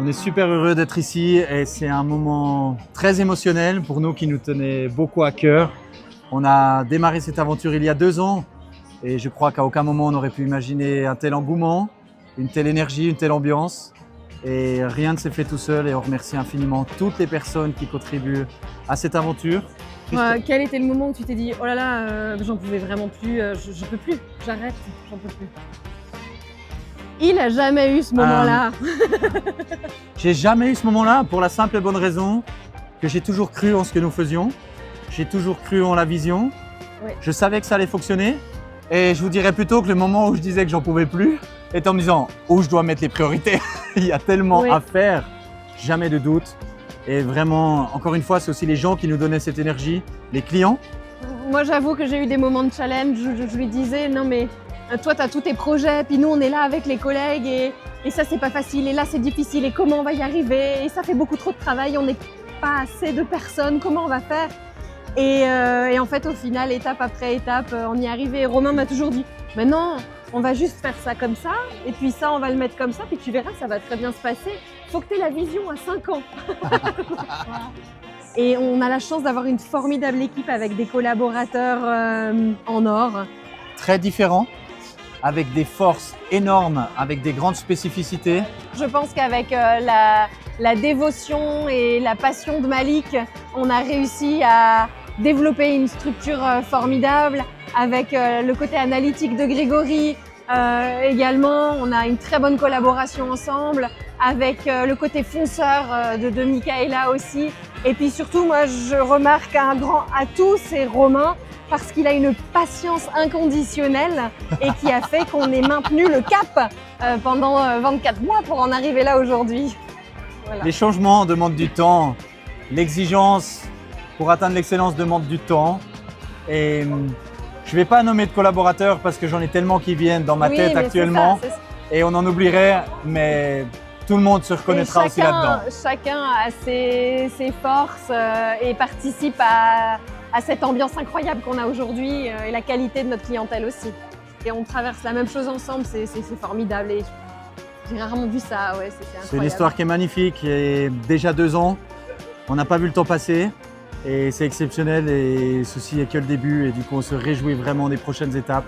On est super heureux d'être ici et c'est un moment très émotionnel pour nous qui nous tenait beaucoup à cœur. On a démarré cette aventure il y a 2 ans et je crois qu'à aucun moment on aurait pu imaginer un tel engouement, une telle énergie, une telle ambiance. Et rien ne s'est fait tout seul et on remercie infiniment toutes les personnes qui contribuent à cette aventure. Quel était le moment où tu t'es dit « Oh là là, j'en pouvais vraiment plus, je peux plus, j'arrête, j'en peux plus ». Il a jamais eu ce moment-là. J'ai jamais eu ce moment-là pour la simple et bonne raison que j'ai toujours cru en ce que nous faisions. J'ai toujours cru en la vision. Oui. Je savais que ça allait fonctionner. Et je vous dirais plutôt que le moment où je disais que j'en pouvais plus était en me disant où je dois mettre les priorités. Il y a tellement à faire, jamais de doute. Et vraiment, encore une fois, c'est aussi les gens qui nous donnaient cette énergie, les clients. Moi, j'avoue que j'ai eu des moments de challenge. Je lui disais « Non mais toi, tu as tous tes projets, puis nous, on est là avec les collègues et ça, c'est pas facile. Et là, c'est difficile. Et comment on va y arriver? Et ça fait beaucoup trop de travail. On n'est pas assez de personnes. Comment on va faire ?» Et en fait, au final, étape après étape, on y est arrivé. Et Romain m'a toujours dit « Mais non, on va juste faire ça comme ça. Et puis ça, on va le mettre comme ça. Puis tu verras, ça va très bien se passer. Il faut que tu aies la vision à 5 ans. » Et on a la chance d'avoir une formidable équipe avec des collaborateurs en or. Très différents, avec des forces énormes, avec des grandes spécificités. Je pense qu'avec la dévotion et la passion de Malik, on a réussi à développer une structure formidable. Avec le côté analytique de Grégory, également, on a une très bonne collaboration ensemble. Avec le côté fonceur de Michaela aussi. Et puis surtout, moi, je remarque un grand atout, c'est Romain, parce qu'il a une patience inconditionnelle et qui a fait qu'on ait maintenu le cap pendant 24 mois pour en arriver là aujourd'hui. Voilà. Les changements demandent du temps, l'exigence pour atteindre l'excellence demande du temps. Et je ne vais pas nommer de collaborateurs parce que j'en ai tellement qui viennent dans ma tête actuellement. C'est ça. Et on en oublierait, mais tout le monde se reconnaîtra aussi là-dedans. Chacun a ses forces et participe à cette ambiance incroyable qu'on a aujourd'hui et la qualité de notre clientèle aussi. Et on traverse la même chose ensemble, c'est formidable. Et j'ai rarement vu ça, ouais, c'est incroyable. C'est une histoire qui est magnifique et déjà 2 ans, on n'a pas vu le temps passer et c'est exceptionnel et ceci est que le début et du coup on se réjouit vraiment des prochaines étapes.